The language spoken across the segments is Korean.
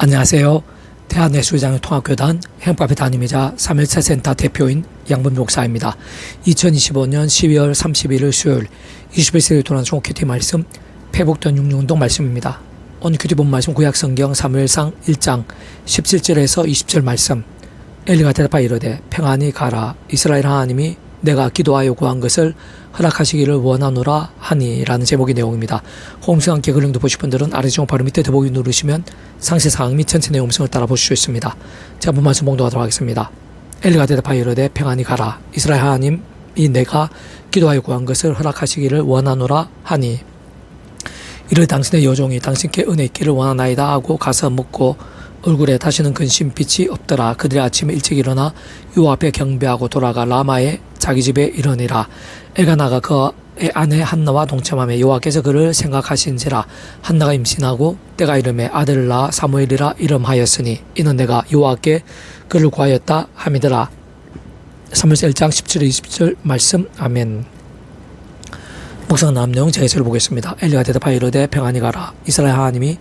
안녕하세요. 대한예수장로통합교단 행복카페 담임이자 3.1차 센터 대표인 양분 목사입니다. 2025년 12월 31일 수요일 21세기 도난 종옥 큐티 말씀 회복된 육류운동 말씀입니다. 오늘 큐티 본 말씀 구약성경 사무엘상 1장 17절에서 20절 말씀. 엘리가 대답하여 이르되 평안히 가라. 이스라엘 하나님이 내가 기도하여 구한 것을 허락하시기를 원하노라 하니 라는 제목의 내용입니다. 홍수와 함께 글링도 보실 분들은 아래 중 바로 밑에 더보기 누르시면 상세 사항 및 전체 내용 음성을 따라 보실 수 있습니다. 제가 본 말씀 봉독하도록 하겠습니다. 엘리가 대답하여 이르되 평안히 가라. 이스라엘 하나님이 내가 기도하여 구한 것을 허락하시기를 원하노라 하니 이를 당신의 여종이 당신께 은혜 있기를 원하나이다 하고 가서 묻고 얼굴에 다시는 근심 빛이 없더라. 그들이 아침에 일찍 일어나 여호와 앞에 경배하고 돌아가 라마의 자기 집에 이르니라. 엘가나가 그의 아내 한나와 동침하며 여호와께서 그를 생각하신지라. 한나가 임신하고 때가 이름에 아들을 낳아 사무엘이라 이름하였으니 이는 내가 여호와께 그를 구하였다 함이더라. 사무엘상 1장 17절 20절 말씀. 아멘. 묵상 남용 제시를 보겠습니다. 엘리가 대답하여 이르되 평안히 가라. 이스라엘 하나님이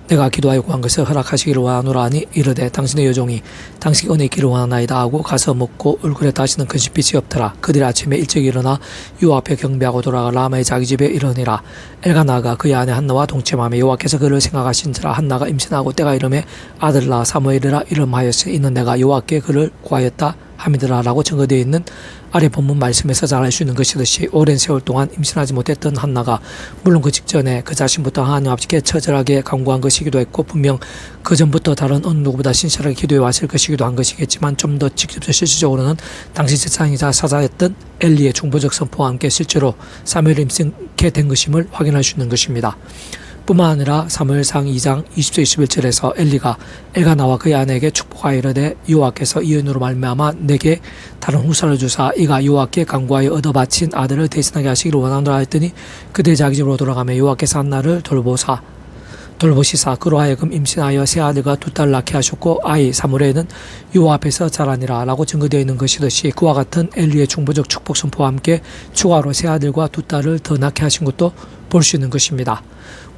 내가 기도하여 구한 것을 허락하시기를 원하노라 하니 이르되 당신의 여종이 당신께 은혜 있기를 원하나이다 하고 가서 묻고 얼굴에 다시는 근심빛이 없더라. 그들이 아침에 일찍 일어나 여호와 앞에 경배하고 돌아가 라마의 자기 집에 이르니라. 엘가나가 그의 아내 한나와 동침하며 여호와께서 그를 생각하신지라. 한나가 임신하고 때가 이름에 아들을 낳아 사무엘이라 이름하였으니 이는 내가 여호와께 그를 구하였다 함이더라 라고 증거되어 있는 아래 본문 말씀에서 잘 알 수 있는 것이듯이 오랜 세월 동안 임신하지 못했던 한나가 물론 그 직전에 그 자신부터 하나님 앞에 처절하게 간구한 것이기도 했고 분명 그 전부터 다른 어느 누구보다 신실하게 기도해 왔을 것이기도 한 것이겠지만 좀 더 직접 실질적으로는 당시 제사장이자 사자였던 엘리의 중보적 선포와 함께 실제로 사무엘이 임신케 된 것임을 확인할 수 있는 것입니다. 뿐만 아니라 사무엘상 2장 20절 21절에서 엘리가 엘가나와 그의 아내에게 축복하여 이르되 여호와께서 이 은으로 말미암아 내게 다른 후사를 주사 이가 여호와께 간구하여 얻어 바친 아들을 대신하게 하시기를 원하노라 했더니 그들의 자기 집으로 돌아가며 여호와께서 한나를 돌보시사 그로 하여금 임신하여 새 아들과 두 딸을 낳게 하셨고 아이 사무엘에는 여호와 앞에서 자라니라 라고 증거되어 있는 것이듯이 그와 같은 엘리의 중보적 축복 선포와 함께 추가로 새 아들과 두 딸을 더 낳게 하신 것도 볼 수 있는 것입니다.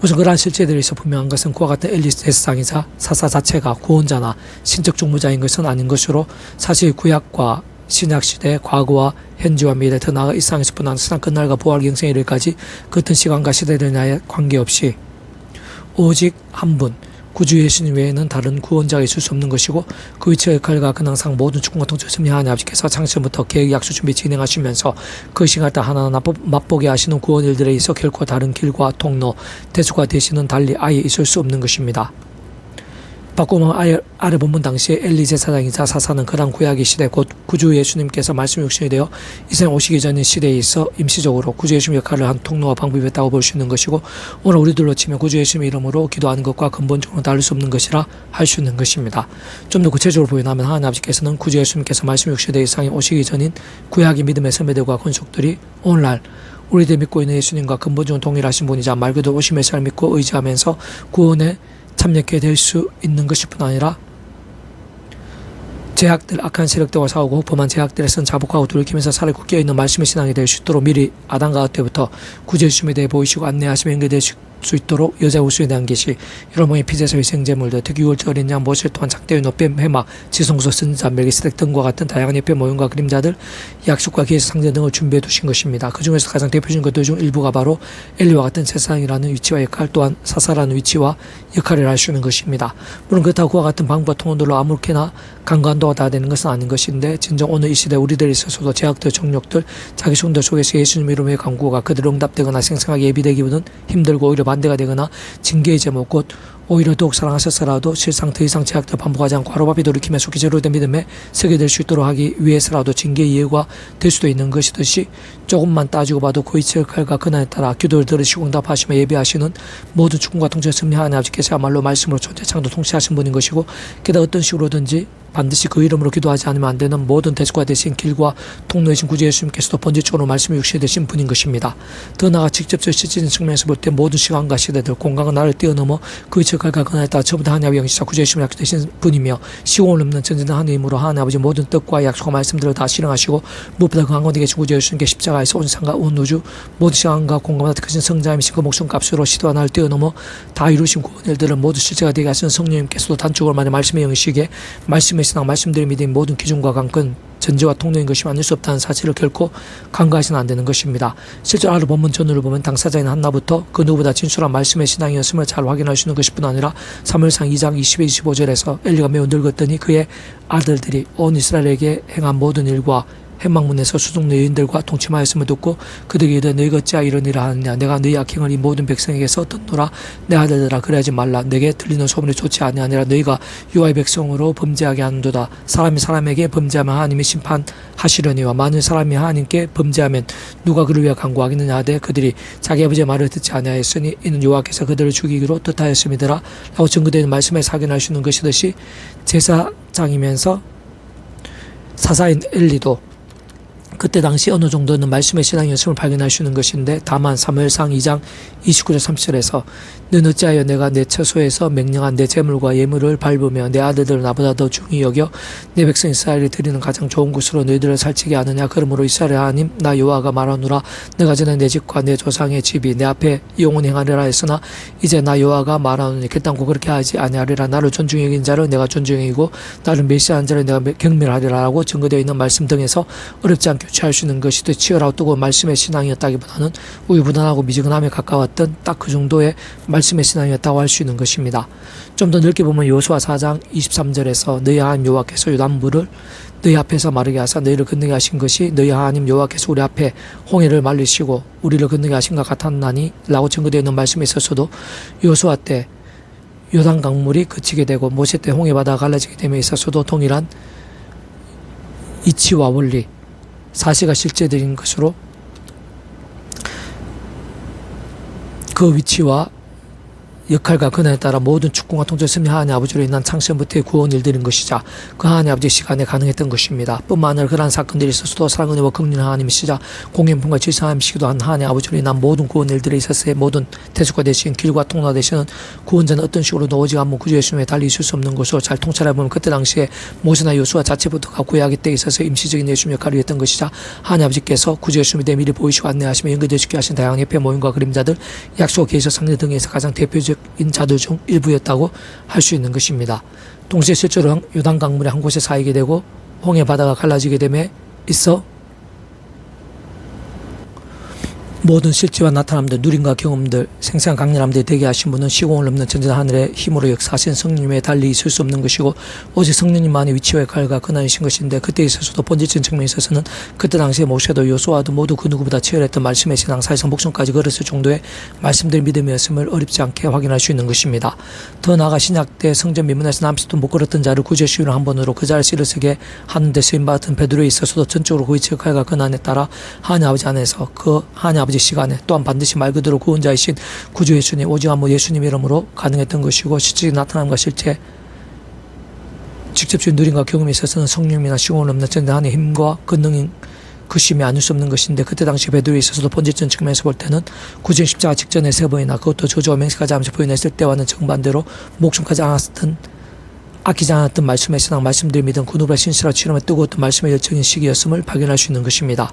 우선 그러한 실제들에서 분명한 것은 그와 같은 엘리 제사장이자 사사 자체가 구원자나 신적 중보자인 것은 아닌 것으로 사실 구약과 신약시대 과거와 현재와 미래 더 나아가 이 세상에서뿐 아니라 세상 끝날과 부활 영생에 이르기까지 그 어떤 시간과 시대들에 관계없이 오직 한 분 구주 예수님 외에는 다른 구원자가 있을 수 없는 것이고 그 위치와 역할과 근황상 모든 축복과 통치를 섭리하는 아버지께서 창세부터 계획 약속 준비 진행하시면서 그 시간을 다 하나하나 맛보게 하시는 구원 일들에 있어 결코 다른 길과 통로 대수가 되시는 달리 아예 있을 수 없는 것입니다. 바꾸면 아래 본문 당시에 엘리 제사장이자 사사는 그런 구약의 시대 곧 구주 예수님께서 말씀 육신이 되어 이 세상 오시기 전의 시대에 있어 임시적으로 구주 예수님 역할을 한 통로와 방법이었다고 볼 수 있는 것이고 오늘 우리들로 치면 구주 예수님 이름으로 기도하는 것과 근본적으로 다를 수 없는 것이라 할 수 있는 것입니다. 좀 더 구체적으로 보인다면 하나님 아버지께서는 구주 예수님께서 말씀 육신이 되어 이 세상에 오시기 전인 구약의 믿음의 선배들과 권속들이 오늘날 우리들 믿고 있는 예수님과 근본적으로 동일하신 분이자 말 그대로 오심의 살 믿고 의지하면서 구원에 참여하게 될 수 있는 것일 뿐 아니라 제약들 악한 세력들과 싸우고 범한 제약들에선 자복하고 돌이키면서 살고 깨어있는 말씀의 신앙이 될 수 있도록 미리 아담과 하와 때부터 구주 예수님에 대해 보이시고 안내하시며 연결될 수 있도록 여자 우수에 대한 계시 여러 명의 피제사 위생제물들 특히 6월절 어린 양 모실 또한 작대의 노뱀 해막 지성소 선자 멜기세덱 등과 같은 다양한 예배 모형과 그림자들 약속과 기회의 상징 등을 준비해 두신 것입니다. 그 중에서 가장 대표적인 것들 중 일부가 바로 엘리와 같은 제사장이라는 위치와 역할 또한 사사라는 위치와 역할을 할 수 있는 것입니다. 물론 그렇다고 그와 같은 방법과 통로들로 아무렇게나 강간도가 다 되는 것은 아닌 것인데 진정 오늘 이 시대 우리들에 있어서도 제약들 정욕들 자기 손들 속에서 예수님 이름의 간구가 그대로 응답되거나 생생하게 예비되기보다는 힘들고 오히려 반대가 되거나 징계의 제목 곧 오히려 더욱 사랑하셨으라도 실상 더 이상 제약들 반복하지 않고 하루바삐 돌이키며 속히 제로 된 믿음에 서게 될 수 있도록 하기 위해서라도 징계의 예고가 될 수도 있는 것이듯이 조금만 따지고 봐도 그 이치의 칼과 근한에 따라 기도를 들으시고 응답하시며 예배하시는 모든 축복과 통치를 섭리하는 아버지께서야말로 말씀으로 존재창도 통치하신 분인 것이고 게다가 어떤 식으로든지 반드시 그 이름으로 기도하지 않으면 안 되는 모든 대수가 되신 길과 통로이신 구주 예수님께서도 본질적으로 말씀이 육신이 되신 분인 것입니다. 더 나아가 직접적 실질적인 측면에서 볼 때 모든 시간과 시대들 공간과 나를 뛰어넘어 그 이치의 위치의 칼과 그날에 따라 처음부터 하나님의 영이시자 구주의 심을 약속되신 분이며 시공을 넘는 전진한 하나님으로 하나님 아버지 모든 뜻과 약속과 말씀들을 다 실행하시고 무엇보다 그 한가운데 계신 구주 예수님께 십자가에서 온 상과 온 우주 모든 시간과 공간마다 크신 성자이신 그 목숨값으로 시도와 나를 뛰어넘어 다 이루신 구원 일들을 모두 실제가 되게 하시는 성령님께서도 단축을 만에 말씀의 영이시기에 말씀의 신앙 말씀들이 믿음 모든 기준과 관건 전제와 통로인 것이 아닐 수 없다는 사실을 결코 간과하시는 안 되는 것입니다. 실제로 하루 본문 전후를 보면 당사자인 한나부터 그 누구보다 진솔한 말씀의 신앙이었음을 잘 확인할 수 있는 것일 뿐 아니라 사무엘상 2장 20-25절에서 엘리가 매우 늙었더니 그의 아들들이 온 이스라엘에게 행한 모든 일과 해망문에서 수종 여인들과 동침하였음을 듣고 그들에게 이르되 너희가 어찌하여 이런 일을 하느냐 내가 너희 악행을 이 모든 백성에게서 듣노라 내 아들들아 그래하지 말라 내게 들리는 소문이 좋지 아니하니라 너희가 여호와의 백성으로 범죄하게 하는도다 사람이 사람에게 범죄하면 하나님이 심판하시려니와 만일 사람이 하나님께 범죄하면 누가 그를 위하여 간구하겠느냐 하되 그들이 자기 아버지의 말을 듣지 아니하였으니 이는 여호와께서 그들을 죽이기로 뜻하였음이더라 라고 증거되는 말씀에서 확인할 수 있는 것이듯이 제사장이면서 사사인 엘리도 그때 당시 어느 정도는 말씀의 신앙이었음을 발견할 수 있는 것인데 다만 사무엘상 2장 29절 30절에서 너는 어찌하여 내가 내 처소에서 명령한 내 재물과 예물을 밟으며 내 아들들을 나보다 더 중히 여겨 내 백성 이스라엘이 드리는 가장 좋은 곳으로 너희들을 살치게 하느냐 그러므로 이스라엘 하나님 나 여호와가 말하노라 내가 전에 내 집과 내 조상의 집이 내 앞에 영원히 행하리라 했으나 이제 나 여호와가 말하노니 결단코 그렇게 하지 아니하리라 나를 존중히 여긴 자를 내가 존중히 여기고 나를 멸시한 자를 내가 경멸하리라 라고 증거되어 있는 말씀 등에서 어렵지 않게 취할 수 있는 것이 더 치열하고 뜨거운 말씀의 신앙이었다기보다는 우유부단하고 미지근함에 가까웠던 딱 그 정도의 말씀의 신앙이었다고 할 수 있는 것입니다. 좀 더 넓게 보면 여호수아 4장 23절에서 너희 하나님 여호와께서 요단물을 너희 앞에서 마르게 하사 너희를 건너게 하신 것이 너희 하나님 여호와께서 우리 앞에 홍해를 말리시고 우리를 건너게 하신가 같았나니 라고 증거되어 있는 말씀에 있어서도 여호수아 때 요단 강물이 그치게 되고 모세 때 홍해 바다가 갈라지게 됨에 있어서도 동일한 이치와 원리 사실과 실제들인 것으로 그 위치와 역할과 근원에 따라 모든 축복과 통제를 섭리 하나님 아버지로 인한 창세부터의 구원 일들인 것이자 그 하나님 아버지 시간에 가능했던 것입니다. 뿐만 아니라 그러한 사건들이 있어서도 사랑은혜와 긍휼 하나님이시자 공평과 질서 하나님이시기도 한 하나님 아버지로 인한 모든 구원 일들에 있어서의 모든 대수가 되신 길과 통로가 되시는 구원자는 어떤 식으로도 오직 한번 구주 예수님에 달리 있을 수 없는 것으로 잘 통찰해보면 그때 당시에 모세나 요수와 자체부터가 구약의 때에 있어서 임시적인 예수님 역할을 했던 것이자 하나님 아버지께서 구주 예수님에 대해 미리 보이시고 안내하시며 연결되시게 하신 다양한 협회 모임과 그림자들 약속 계시와 상례 등에서 가장 대표적 인 자들 중 일부였다고 할 수 있는 것입니다. 동시에 실제로 요단 강물이 한 곳에 쌓이게 되고 홍해 바다가 갈라지게 됨에 있어 모든 실제와 나타남들 누림과 경험들 생생한 강렬함들이 되게 하신 분은 시공을 넘는 전전 하늘의 힘으로 역사하신 성령님에 달리 있을 수 없는 것이고 오직 성령님만의 위치와 역할과 근원이신 것인데 그때 있어서도 본질적인 측면에 있어서는 그때 당시에 모세도 요수아도 모두 그 누구보다 치열했던 말씀의 신앙 사실상 목숨까지 걸었을 정도의 말씀들 믿음이었음을 어렵지 않게 확인할 수 있는 것입니다. 더 나아가 신약 때 성전 미문에서 남짓도 못 걸었던 자를 구제 시위를 한 번으로 그 자를 일어서게 하는 데 쓰임받은 베드로에 있어서도 전적으로 그 위치 역할과 근원에 따라 하나님 아버지 안에서 그 하나님 아버지 시간에 또한 반드시 말 그대로 구원자이신 구주 예수님 오직 한번 예수님 이름으로 가능했던 것이고 실질적인 나타남과 실제 직접적인 누림과 경험에 있어서는 성령이나 시공을 넘는 전대한의 힘과 권능인 그 심이 아닐 수 없는 것인데 그때 당시 베드로에 있어서도 본질적인 측면에서 볼 때는 구주의 십자가 직전에 세 번이나 그것도 저주와 맹세까지 하면서 부인했을 때와는 정반대로 목숨까지 아끼지 않았던 말씀의 신앙, 말씀들을 믿은 그 누구보다 신실하고 치열하며 뜨거웠던 말씀의 열정인 시기였음을 발견할 수 있는 것입니다.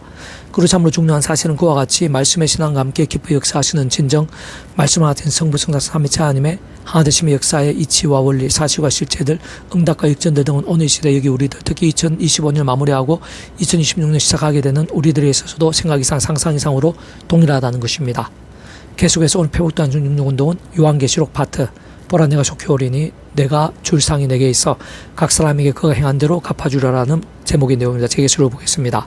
그리고 참으로 중요한 사실은 그와 같이 말씀의 신앙과 함께 깊이 역사하시는 진정 말씀을 같은 성부, 성자, 삼위체 하나님의 하나되심의 역사의 이치와 원리, 사실과 실체들, 응답과 역전들 등은 오늘 시대 여기 우리들 특히 2025년을 마무리하고 2026년 시작하게 되는 우리들에 있어서도 생각 이상, 상상 이상으로 동일하다는 것입니다. 계속해서 오늘 회복단 중 66운동은 요한계시록 파트 보라 내가 속히 오리니 내가 줄 상이 내게 있어 각 사람에게 그가 행한 대로 갚아주려라는 제목의 내용입니다. 제게수를 보겠습니다.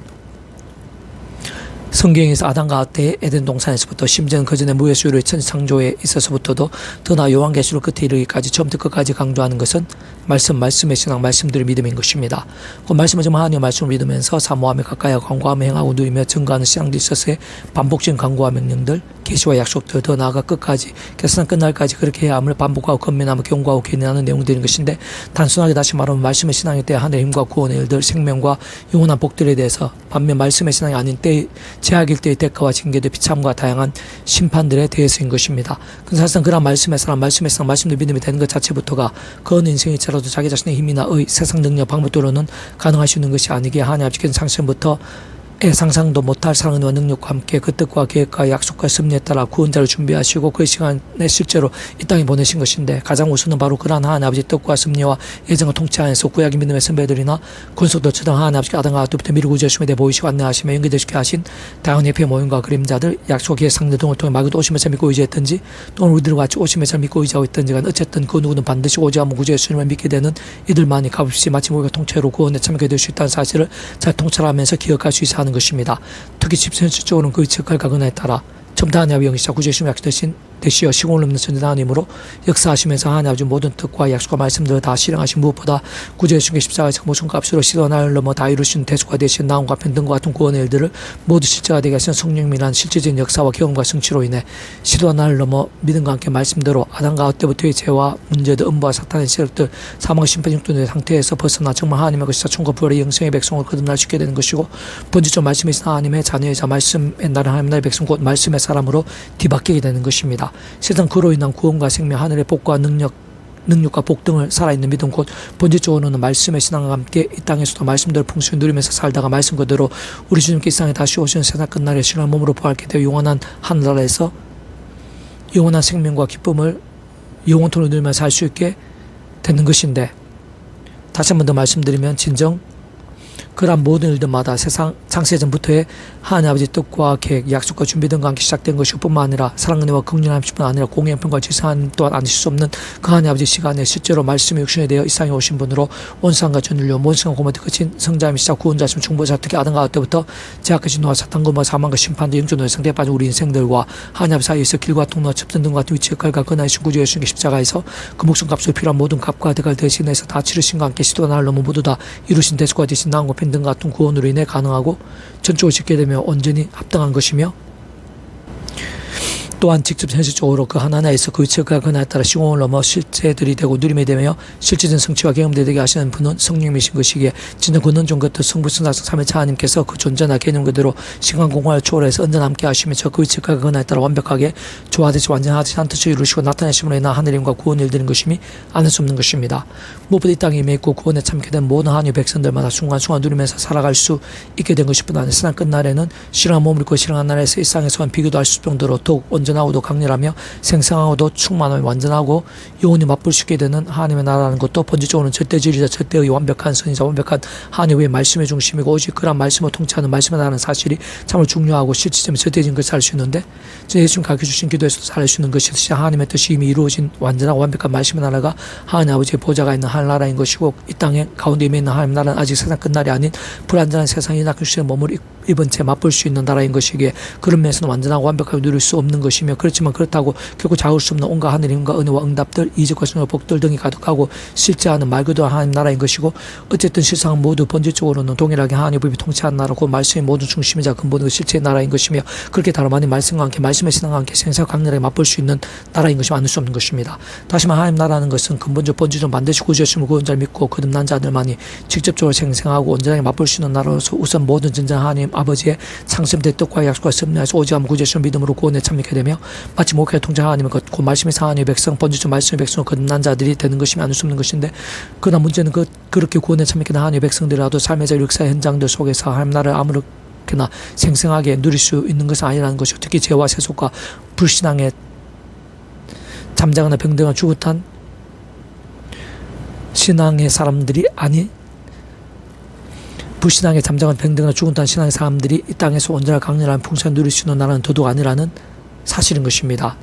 성경에서 아담과 하와의 에덴 동산에서부터 심지어는 그전에 무의 수요일의 천지창조에 있어서부터도 더 나아 요한계시록 끝에 이르기까지 처음부터 끝까지 강조하는 것은 말씀의 신앙, 말씀들의 믿음인 것입니다. 그 말씀을 좀 하나님의 말씀을 믿으면서 사모하며 가까이하고 간구하며 행하고 누리며 증거하는 신앙도 있어서의 반복적인 간구와 명령들, 계시와 약속들, 더 나아가 끝까지 결산 끝날까지 그렇게 해야 함을 반복하고 건면하며 경고하고 견인하는 내용들인 것인데 단순하게 다시 말하면 말씀의 신앙일 때 하늘의 힘과 구원의 일들, 생명과 영원한 복들에 대해서 반면 말씀의 신앙이 아닌 때 제약일 때의 대가와 징계도 비참과 다양한 심판들에 대해서인 것입니다. 사실상 그런 말씀의 사람, 말씀도 믿음이 되는 것 자체부터가 그 어느 인생일지라도 자기 자신의 힘이나 세상 능력, 방법으로는 가능할 수 있는 것이 아니기에 하나님 아버지께서는 상생부터 상상도 못할 사랑과 능력과 함께 그 뜻과 계획과 약속과 섭리에 따라 구원자를 준비하시고 그 시간에 실제로 이 땅에 보내신 것인데, 가장 우선은 바로 그러한 하나님 아버지 뜻과 섭리와 예정과 통치 안에서 구약의 믿음의 선배들이나 권속들 처당 하나님 아버지 아담과 하와부터 미리 구주하심에 대해 보이시고 안내하시며 연결되시게 하신 다양한 예표의 모임과 그림자들, 약속의 상대 등을 통해 마귀도 오심에서 믿고 의지했든지 또는 우리들과 같이 오심에서 믿고 의지하고 있든지 간 어쨌든 그 누구는 반드시 오지 않으면 구주의 주님을 믿게 되는 이들만이 값없이 마치 모욕의 통째로 구원에 참여하게 될 수 있다는 사실을 잘 통찰하면서 기억할 수 있어 하는 것입니다. 특히 집현실적으로는 그 직할과 근화에 따라 첨다 하나님의 영이시자 구주의 주님의 약속 되시어 시공을 넘는 전진한 하나님으로 역사하시면서 하나님 아버지 모든 뜻과 약속과 말씀들을 다 실행하신 무엇보다 구주의 주님의 십자가에서 모든 값으로 시도와 나를 넘어 다 이루신 대수가 되신 나음과 편등과 같은 구원의 일들을 모두 실제가 되게 하신 성령님이란 실질적인 역사와 경험과 성취로 인해 시도와 나를 넘어 믿음과 함께 말씀대로 아담과 그때부터의 죄와 문제들, 음부와 사탄의 세력들, 사망과 심판 중독의 상태에서 벗어나 정말 하나님의 것이자 천국 부활의 영생의 백성으로 거듭날 수 있게 되는 것이고, 번지적 말씀이신 하나님의 자녀이자 말씀의 나라는 하나님 나라의 백성 곧 말씀의 사람으로 뒤바뀌게 되는 것입니다. 세상 그로 인한 구원과 생명, 하늘의 복과 능력과 복 등을 살아있는 믿음 곧 본질적으로는 말씀의 신앙과 함께 이 땅에서도 말씀대로 풍성히 누리면서 살다가 말씀 그대로 우리 주님께 이 땅에 다시 오시는 세상 끝날에 신앙 몸으로 부활하게 되어 영원한 하늘나라에서 영원한 생명과 기쁨을 영원토록 누리면서 살 수 있게 되는 것인데, 다시 한 번 더 말씀드리면 진정 그러한 모든 일들마다 세상 창세전부터의 하나님 아버지 뜻과 계획, 약속과 준비 등과 함께 시작된 것이 뿐만 아니라 사랑, 은혜와 긍휼함뿐 아니라 공의 형편과 지상 또한 아실 수 없는 그 하나님 아버지 시간에 실제로 말씀이 육신에 되어 이 땅에 오신 분으로 온상과 전율로 모든 고모도 끝인 성자이시자 구원자심 중보자, 특히 아담과 하와 때부터 제약과 진노와 사탄과 사망과 심판도 영존의 상대에 빠진 우리 인생들과 하나님 아버지 사이에서 길과 통로와 첩전 등과 같은 위치의 칼과 근하이신 구주 예수님의 십자가에서 그 목숨값으로 필요한 모든 값과 대가를 대신해서 다 치르신 과 함께 시도가 나를 넘어 모두 다 이루신 대수가 되신 나음과 등 같은 구원으로 인해 가능하고 전적으로 짓게 되며 온전히 합당한 것이며, 또한 직접 현실적으로 그 하나하나에서 그 위치가 그날에 따라 시공을 넘어 실제들이 되고 누림이 되며 실질적인 성취와 경험들이 되게 하시는 분은 성령님이신 것이기에 진정 근원종 같은 성부 성자성 삼위차 하나님께서 그 존재나 개념 그대로 시간 공간을 초월해서 언제나 함께 하시면서 그 위치가 그날에 따라 완벽하게 조화되지 완전하지 않듯이 이루시고 나타내심으로 인한 하늘임과 구원을 일드는 것임이 아닐 수 없는 것입니다. 무엇보다 이 땅에 임해 있고 구원에 참게 된 모든 하나님의 백성들마다 순간순간 누리면서 살아갈 수 있게 된 것뿐 아니라 세상 끝날에는 신앙 몸을 입고 신앙한 나라에서 일상에서만 비교도 할 수 없을 정도로 더욱 온전하고도 강렬하며 생생하고도 충만하며 완전하고 영원히 맛볼 수 있게 되는 하나님의 나라라는 것도 본질적으로는 절대주의자, 절대의 완벽한 선이자 완벽한 하나님의 말씀의 중심이고 오직 그런 말씀을 통치하는 말씀의 나라는 사실이 참으로 중요하고 실질적인 절대적인 것을 알 수 있는데, 예수님 가르쳐주신 기도에서도 살 수 있는 것이 하나님의 뜻이 이미 이루어진 완전하고 완벽한 말씀의 나라가 하나님 아버지의 보좌가 있는 하늘나라인 것이고, 이 땅에 가운데 임해 있는 하나님 나라는 아직 세상 끝날이 아닌 불완전한 세상이 낙주시의 몸을 입은 채 맛볼 수 있는 나라인 것이기에 그런 면에서는 완전하고 완벽하게 누릴 수 없는 것이며, 그렇지만 그렇다고 결코 잡을 수 없는 온갖 하늘의 힘과 은혜와 응답들, 이적과 성령의 복들 등이 가득하고 실제하는 말 그대로 하나님 나라인 것이고, 어쨌든 실상은 모두 본질적으로는 동일하게 하나님의 법이 통치하는 나라고 말씀의 모든 중심이자 근본의 실체의 나라인 것이며, 그렇게 다름아닌 말씀과 함께 말씀의 신앙과 함께 생사가 강렬하게 맛볼 수 있는 나라인 것이 아닐 수 없는 것입니다. 다시 말해 하나님 나라는 것은 근본적 본질은 반드시 구주하심을 구원자를 믿고 거듭난 자들만이 직접적으로 생생하고 온전하게 맛볼 수 있는 나라로서 우선 모든 전장 하나님 아버지의 창세의 뜻과 약속과 섭리에서 오직 않은 구주하심을 믿음으로 구원에 참여하게 되며, 마치 목회 통장 하나님의 것, 그 말씀의 하나님의 백성, 본질적 말씀의 백성으로 거듭난 자들이 되는 것이 아닐 수 없는 것인데, 그러나 문제는 그렇게 구원에 참여하게 된 하나님의 백성들이라도 삶의 역사의 현장들 속에서 하나님 나라를 아무렇게나 생생하게 누릴 수 있는 것은 아니라는 것이고, 특히 죄와 세속과 불신앙에 잠자거나 병들거나 죽었던 신앙의 사람들이 아닌, 불신앙에 잠자거나 병들거나 죽었던 신앙의 사람들이 이 땅에서 온전한 강렬한 풍성을 누릴 수 있는 나라는 더더욱 아니라는 사실인 것입니다.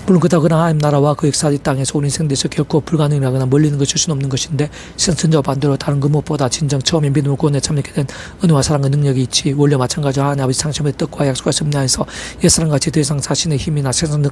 물론 그러나 하나님 나라와 그 역사 이 땅에서 우리 인생에서 결코 불가능하거나 멀리 있는 것일 수는 없는 것인데, 선천자와 반대로 다른 그 무엇보다 진정 처음에 믿음을 구원에 참여하게 된 은혜와 사랑과 능력이 있지, 원래 마찬가지로 하나님 아버지 창조의 뜻과 약속과 섭리 안에서 옛사람같이 더 이상 자신의 힘이나 세상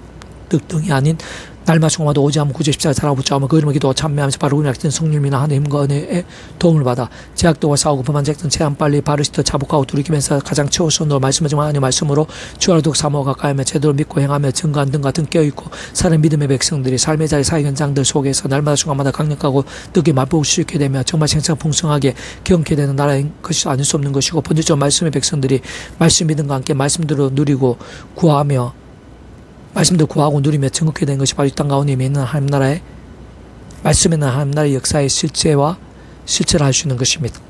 뜻 등이 아닌 날마다 순간마다 오지 않으면 구제 십자가 잘하고 붙잡으면 그 이름을 기도하고 참여하면서 바로 그냥 같은 성령이나 하나님의 힘과 은혜의 도움을 받아 제약도와 싸우고 범한적 등 최한 빨리 바르시듯 자복하고 돌이키면서 가장 최우선으로 말씀을 정말 하나님 말씀으로 주와를 더욱 사모가 가까이하며 제대로 믿고 행하며 증거한 등 같은 깨어있고 사는 믿음의 백성들이 삶의 자리 사회 현장들 속에서 날마다 순간마다 강력하고 뜨겁게 맛볼 수 있게 되며 정말 생창풍성하게 경험케 되는 나라인 것이 아닐 수 없는 것이고 본질적으로 말씀의 백성들이 말씀 믿음과 함께 말씀대로 누리고 구하며 말씀대로 구하고 누리며 증거케 된 것이 바로 이 땅 가운데 있는 하나님 나라의 말씀에는 하나님 나라의 역사의 실체를 할 수 있는 것입니다.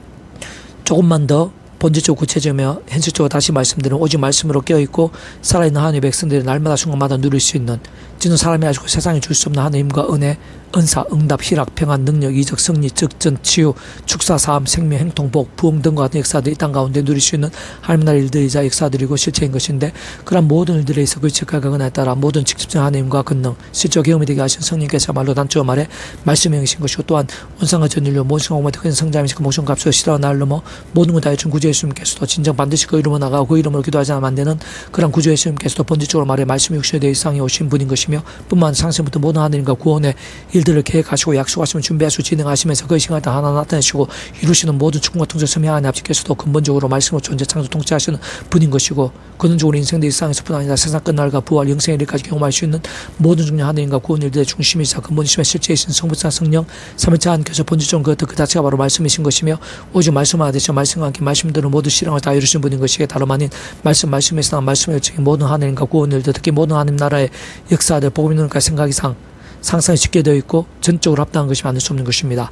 조금만 더 본질적으로 구체적이며 현실적으로 다시 말씀드리는 오직 말씀으로 깨어있고 살아있는 하나님의 백성들이 날마다 순간마다 누릴 수 있는 진짜 사람이 가지고 세상에 줄 수 없는 하나님의 힘과 은혜, 은사, 응답, 희락, 평안, 능력, 이적, 승리, 즉전, 치유, 축사, 사함, 생명, 행통, 복, 부흥 등과 같은 역사들이 이 땅 가운데 누릴 수 있는 하나님 나라의 일들이자 역사들이고 실체인 것인데 그런 모든 일들에 있어 그 직각과 은혜에 따라 모든 직접적인 하나님과 권능, 실적 경험이 되게 하신 성령께서 말로 단적으로 말해 말씀이 행하신 것이고 또한 온상과 전율로 모든 성공과 큰 성장이시고 그 모든 값으로 시라와 날 넘어 모든 것 다 해준 구주 예수님께서도 진정 반드시 그 이름으로 나가고 그 이름으로 기도하지 않으면 안 되는 그런 구주 예수님께서도 본질적으로 말해 말씀이 육신에 대해 이상에 오신 분인 것이며 뿐만 아니라 상세부터 모든 하나님과 구원의 일들을 계획하시고 약속하시면 준비하시고 진행하시면서 그 시간에 다 하나 나타내시고 이루시는 모든 축복과 통제 섬이 하나님 아버지께서도 근본적으로 말씀으로 존재 창조 통치하시는 분인 것이고 근원적으로 인생의 일상에서뿐 아니라 세상 끝날과 부활 영생의 일까지 경험할 수 있는 모든 중요한 하나님과 구원 일들의 중심이사 근본이시며 실제이신 성부사 성령 삼위일체 하나님께서 본질적으로 그 자체가 바로 말씀이신 것이며 오직 말씀하나 되시며 말씀과 함께 말씀대로 모든 실행을 다 이루시는 분인 것이기에 다름 아닌 말씀에서 난 말씀의 열정이 모든 하나님과 구원 일들 특히 모든 하나님 나라의 역사들 복음 있는 생각이상 상상이 쉽게 되어 있고 전적으로 합당한 것이 만들 수 없는 것입니다.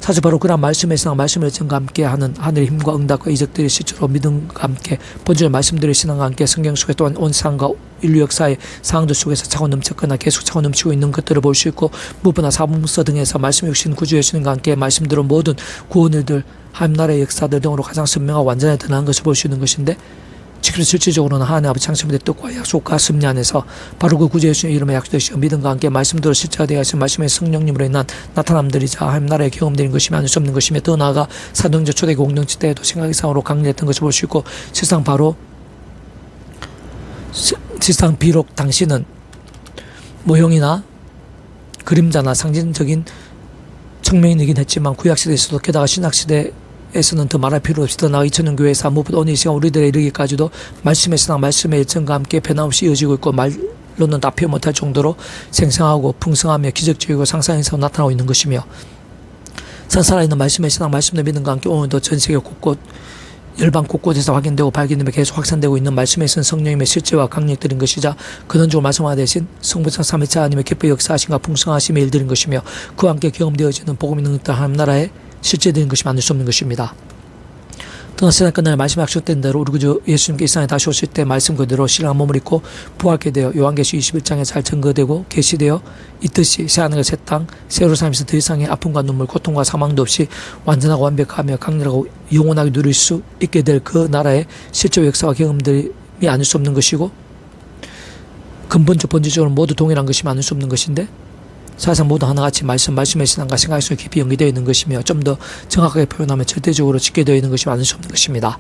사실 바로 그런 말씀에서 말씀의 열정과 함께 하는 하늘의 힘과 응답과 이적들이 실제로 믿음과 함께 본질의 말씀들의 신앙과 함께 성경 속에 또한 온 세상과 인류 역사의 상황들 속에서 차고 넘쳤거나 계속 차고 넘치고 있는 것들을 볼 수 있고 무엇보다 사복문서 등에서 말씀의 육신 구주 예수님과 함께 말씀대로 모든 구원일들 하나님 나라의 역사들 등으로 가장 선명하고 완전히 드러난 것을 볼 수 있는 것인데 지금 실질적으로는 하나님 아버지 창세물의 뜻과 약속과 섭리 안에서 바로 그 구주 예수님의 이름에 약속되시고 믿음과 함께 말씀대로 실체가 되어 하신 말씀의 성령님으로 인한 나타남들이자 하나님 나라의 경험들인 것이며 아닐 수 없는 것이며 더 나아가 사도행전 초대기 공동체 때에도 생각이상으로 강렬했던 것을 볼 수 있고 세상 비록 당시는 모형이나 그림자나 상징적인 측면이긴 했지만 구약시대에서도 게다가 신약시대에서는 더 말할 필요 없이 더 나아 2000년 교회에서 무엇보다 오늘 이 시간 우리들에 이르기까지도 말씀의 신앙, 말씀의 일정과 함께 변함없이 이어지고 있고 말로는 다 표현 못할 정도로 생생하고 풍성하며 기적적이고 상상에서 나타나고 있는 것이며 살아있는 말씀의 신앙, 말씀의 믿음과 함께 오늘도 전 세계 곳곳 열방 곳곳에서 확인되고 발견되며 계속 확산되고 있는 말씀에 있는 성령님의 실제와 강력들인 것이자 근원적으로 말씀화 대신 성부성 삼위일체 하나님의 기쁘 역사하심과 풍성하심의 일들인 것이며 그와 함께 경험되어지는 복음 있는 하나님 나라의 실제되는 것이 만들 수 없는 것입니다. 또한 세상 끝날 말씀이 약속된 대로 우리 구주 예수님께 이 세상에 다시 오실 때 말씀 그대로 신랑한 몸을 입고 부활케 되어 요한계시 21장에 잘 증거되고 계시되어 있듯이 새하늘과 새 땅 새로 살면서 더 이상의 아픔과 눈물 고통과 사망도 없이 완전하고 완벽하며 강렬하고 영원하게 누릴 수 있게 될 그 나라의 실제 역사와 경험들이 아닐 수 없는 것이고 본질적으로 모두 동일한 것이 아닐 수 없는 것인데 사실상 모두 하나같이 말씀의 신앙과 생각 속에 깊이 연계되어 있는 것이며 좀 더 정확하게 표현하면 절대적으로 집계되어 있는 것이 많을 수 없는 것입니다.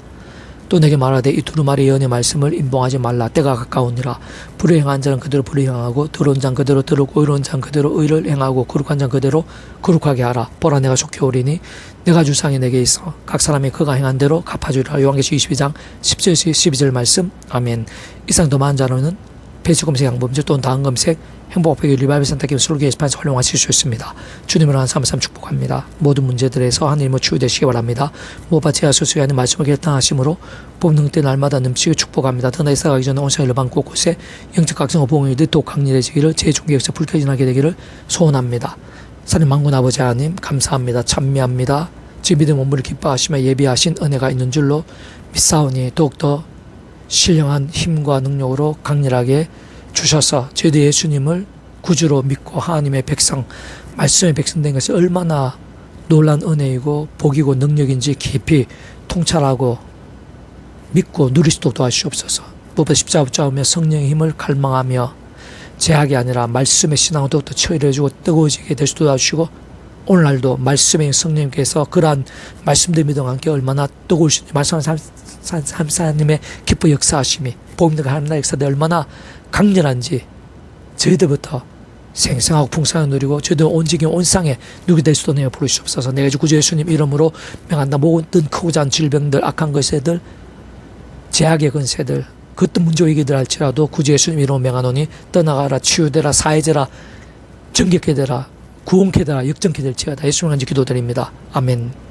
또 내게 말하되 이 두루마리 예언의 말씀을 임봉하지 말라. 때가 가까우니라. 불의 행한 자는 그대로 불의 행하고 더러운 자는 그대로 더럽고 의로운 자는 그대로 의를 행하고 거룩한 자는 그대로 거룩하게 하라. 보라 내가 속히 오리니 내가 주상이 내게 있어 각 사람이 그가 행한 대로 갚아주리라. 요한계시 22장 10절 12절 말씀. 아멘. 이상 더 많은 자로는 페이지 검색 양범죄 또는 다음 검색 행복하게 리바이벌 센터기를 솔기 게시판에서 활용하실 수 있습니다. 주님으로 한 삶을 축복합니다. 모든 문제들에서 하나님을 치유되시기 바랍니다. 무엇보다 제하 수수히 하는 말씀을 결단하심으로 뽑는 때 날마다 넘치게 축복합니다. 더나 이사가기 전에 온상의 열방 곳곳에 영적 각성과 보응이 더욱 강렬해지기를 제 종교 역사 불켜진하게 되기를 소원합니다. 사님 만군 아버지 하나님 감사합니다. 찬미합니다. 제 믿음 원물을 기뻐하시며 예비하신 은혜가 있는 줄로 믿사오니 더욱더 신령한 힘과 능력으로 강렬하게 주셔서 저희들 예수님을 구주로 믿고 하나님의 백성, 말씀의 백성 된 것이 얼마나 놀란 은혜이고 복이고 능력인지 깊이 통찰하고 믿고 누릴 수 있도록 도와주시옵소서. 무엇보다 십자가 붙잡으며 성령의 힘을 갈망하며 제약이 아니라 말씀의 신앙을 더욱더 처리해주고 뜨거워지게 될 수 있도록 도와주시고 오늘날도 말씀의 성령님께서 그러한 말씀들 믿음과 함께 얼마나 뜨거울 수 있는지 말씀하는 하나님의 기뻐 역사하심이 복음들과 하나님 나라의 역사들이 얼마나 강렬한지 저희들부터 생생하고 풍성하게 누리고 저희들 온 지경 온 땅에 누게 될 수도 내어 부르시옵소서. 내가 구주 예수님 이름으로 명한다. 모든 크고 작은 질병들, 악한 것들, 제약의 근세들, 그 어떤 문제이기들 할지라도 구주 예수님 이름으로 명하노니 떠나가라, 치유되라, 사해져라, 정결케 되라, 구원케 되라, 역정케 될지어다. 예수님 간지 기도드립니다. 아멘.